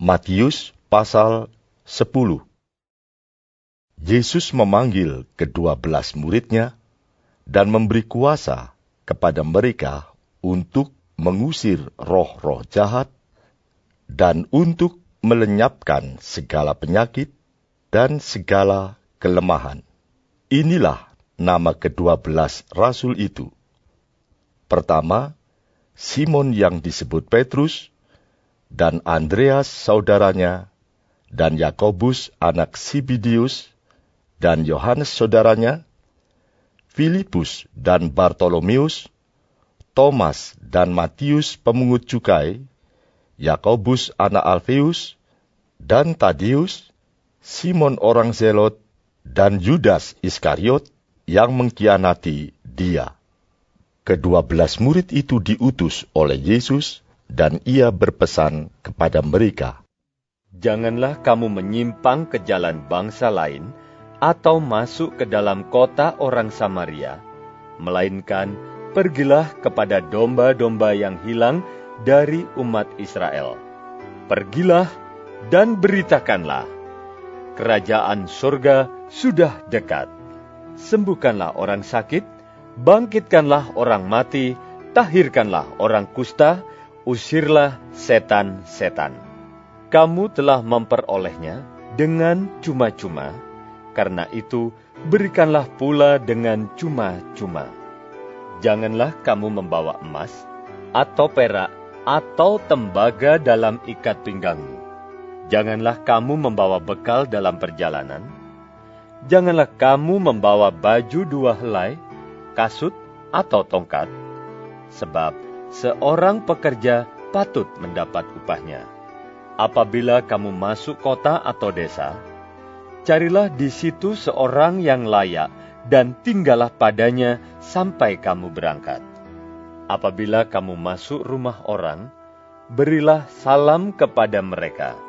Matius pasal 10. Yesus memanggil ke-12 muridnya dan memberi kuasa kepada mereka untuk mengusir roh-roh jahat dan untuk melenyapkan segala penyakit dan segala kelemahan. Inilah nama ke-12 rasul itu. Pertama, Simon yang disebut Petrus, dan Andreas saudaranya, dan Yakobus anak Zebedeus, dan Yohanes saudaranya, Filipus dan Bartolomeus, Thomas dan Matius pemungut cukai, Yakobus anak Alfeus, dan Tadeus, Simon orang Zelot, dan Yudas Iskariot yang mengkhianati dia. Ke-12 murid itu diutus oleh Yesus, dan ia berpesan kepada mereka, "Janganlah kamu menyimpang ke jalan bangsa lain, atau masuk ke dalam kota orang Samaria, melainkan pergilah kepada domba-domba yang hilang dari umat Israel. Pergilah dan beritakanlah, kerajaan surga sudah dekat. Sembuhkanlah orang sakit, bangkitkanlah orang mati, tahirkanlah orang kusta, usirlah setan-setan. Kamu telah memperolehnya dengan cuma-cuma, karena itu berikanlah pula dengan cuma-cuma. Janganlah kamu membawa emas, atau perak, atau tembaga dalam ikat pinggangmu. Janganlah kamu membawa bekal dalam perjalanan. Janganlah kamu membawa baju 2 helai, kasut, atau tongkat, sebab seorang pekerja patut mendapat upahnya. Apabila kamu masuk kota atau desa, carilah di situ seorang yang layak dan tinggallah padanya sampai kamu berangkat. Apabila kamu masuk rumah orang, berilah salam kepada mereka.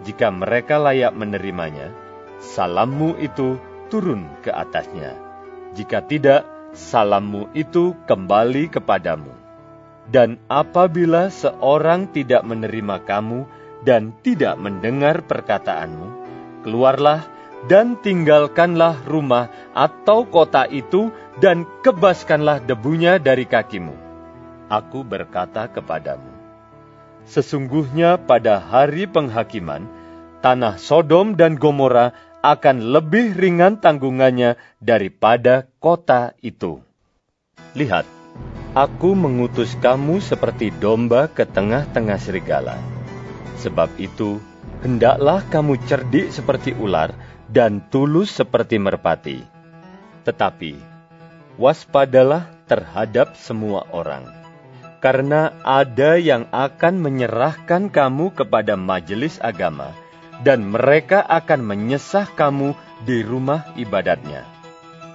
Jika mereka layak menerimanya, salammu itu turun ke atasnya. Jika tidak, salammu itu kembali kepadamu. Dan apabila seorang tidak menerima kamu dan tidak mendengar perkataanmu, keluarlah dan tinggalkanlah rumah atau kota itu dan kebaskanlah debunya dari kakimu. Aku berkata kepadamu, sesungguhnya pada hari penghakiman, tanah Sodom dan Gomora akan lebih ringan tanggungannya daripada kota itu. Lihat, aku mengutus kamu seperti domba ke tengah-tengah serigala. Sebab itu, hendaklah kamu cerdik seperti ular dan tulus seperti merpati. Tetapi, waspadalah terhadap semua orang, karena ada yang akan menyerahkan kamu kepada majelis agama, dan mereka akan menyesah kamu di rumah ibadatnya.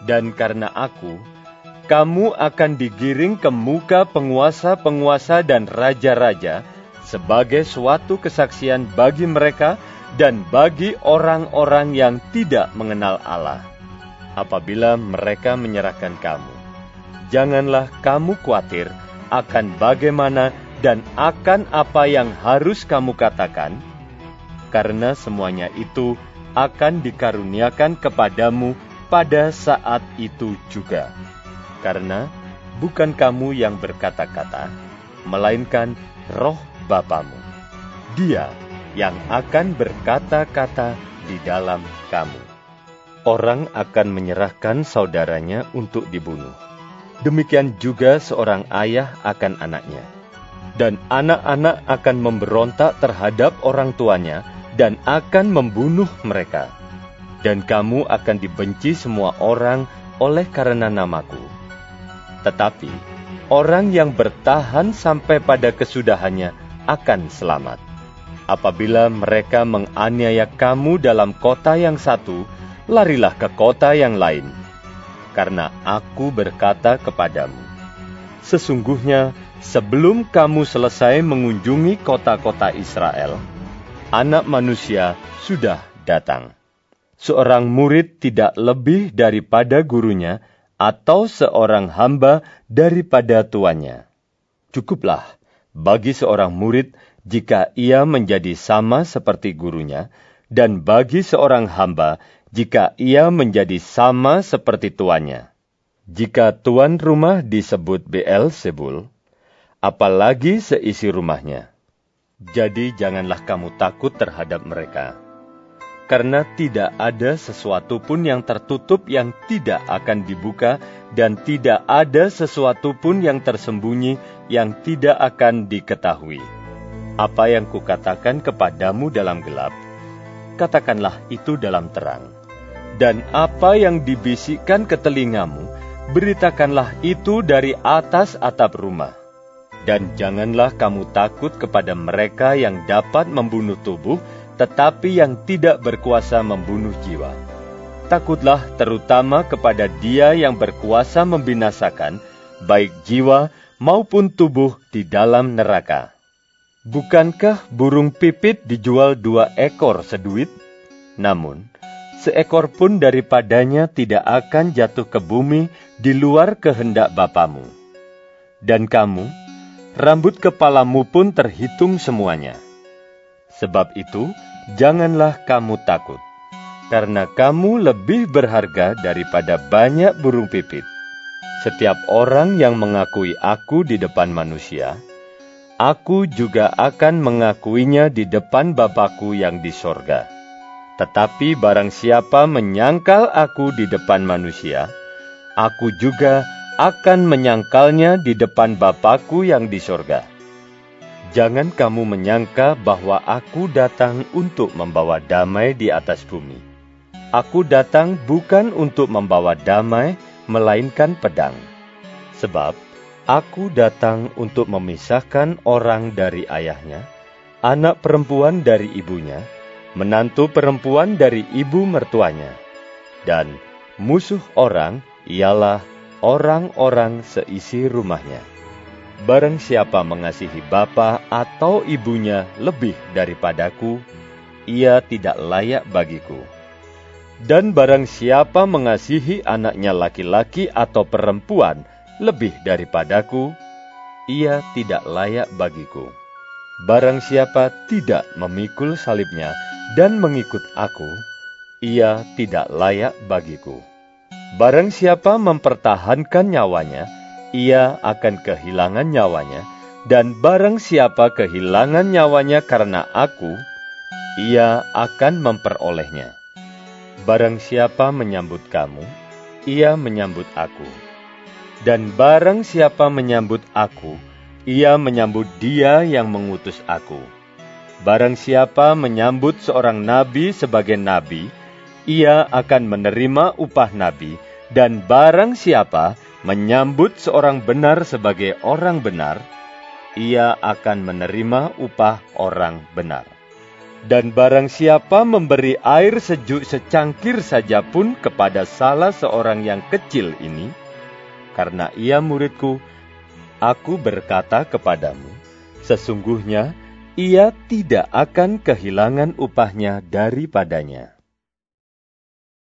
Dan karena aku, kamu akan digiring ke muka penguasa-penguasa dan raja-raja sebagai suatu kesaksian bagi mereka dan bagi orang-orang yang tidak mengenal Allah. Apabila mereka menyerahkan kamu, janganlah kamu khawatir akan bagaimana dan akan apa yang harus kamu katakan, karena semuanya itu akan dikaruniakan kepadamu pada saat itu juga. Karena bukan kamu yang berkata-kata, melainkan Roh Bapamu. Dia yang akan berkata-kata di dalam kamu. Orang akan menyerahkan saudaranya untuk dibunuh. Demikian juga seorang ayah akan anaknya. Dan anak-anak akan memberontak terhadap orang tuanya dan akan membunuh mereka. Dan kamu akan dibenci semua orang oleh karena namaku. Tetapi orang yang bertahan sampai pada kesudahannya akan selamat. Apabila mereka menganiaya kamu dalam kota yang satu, larilah ke kota yang lain. Karena aku berkata kepadamu, sesungguhnya sebelum kamu selesai mengunjungi kota-kota Israel, Anak Manusia sudah datang. Seorang murid tidak lebih daripada gurunya, atau seorang hamba daripada tuannya. Cukuplah bagi seorang murid jika ia menjadi sama seperti gurunya, dan bagi seorang hamba jika ia menjadi sama seperti tuannya. Jika tuan rumah disebut Beelzebul, apalagi seisi rumahnya. Jadi janganlah kamu takut terhadap mereka, karena tidak ada sesuatu pun yang tertutup yang tidak akan dibuka, dan tidak ada sesuatu pun yang tersembunyi yang tidak akan diketahui. Apa yang kukatakan kepadamu dalam gelap, katakanlah itu dalam terang. Dan apa yang dibisikkan ke telingamu, beritakanlah itu dari atas atap rumah. Dan janganlah kamu takut kepada mereka yang dapat membunuh tubuh, tetapi yang tidak berkuasa membunuh jiwa. Takutlah terutama kepada Dia yang berkuasa membinasakan, baik jiwa maupun tubuh di dalam neraka. Bukankah burung pipit dijual 2 ekor seduit? Namun, seekor pun daripadanya tidak akan jatuh ke bumi di luar kehendak Bapamu. Dan kamu, rambut kepalamu pun terhitung semuanya. Sebab itu, janganlah kamu takut, karena kamu lebih berharga daripada banyak burung pipit. Setiap orang yang mengakui aku di depan manusia, aku juga akan mengakuinya di depan Bapa-Ku yang di sorga. Tetapi barang siapa menyangkal aku di depan manusia, aku juga akan menyangkalnya di depan Bapa-Ku yang di sorga. Jangan kamu menyangka bahwa aku datang untuk membawa damai di atas bumi. Aku datang bukan untuk membawa damai, melainkan pedang. Sebab aku datang untuk memisahkan orang dari ayahnya, anak perempuan dari ibunya, menantu perempuan dari ibu mertuanya, dan musuh orang ialah orang-orang seisi rumahnya. Barang siapa mengasihi bapa atau ibunya lebih daripadaku, ia tidak layak bagiku. Dan barang siapa mengasihi anaknya laki-laki atau perempuan lebih daripadaku, ia tidak layak bagiku. Barang siapa tidak memikul salibnya dan mengikut aku, ia tidak layak bagiku. Barang siapa mempertahankan nyawanya, ia akan kehilangan nyawanya, dan barang siapa kehilangan nyawanya karena aku, ia akan memperolehnya. Barang siapa menyambut kamu, ia menyambut aku. Dan barang siapa menyambut aku, ia menyambut Dia yang mengutus aku. Barang siapa menyambut seorang nabi sebagai nabi, ia akan menerima upah nabi, dan barang siapa menyambut seorang benar sebagai orang benar, ia akan menerima upah orang benar. Dan barang siapa memberi air sejuk secangkir saja pun kepada salah seorang yang kecil ini, karena ia muridku, aku berkata kepadamu, sesungguhnya ia tidak akan kehilangan upahnya daripadanya.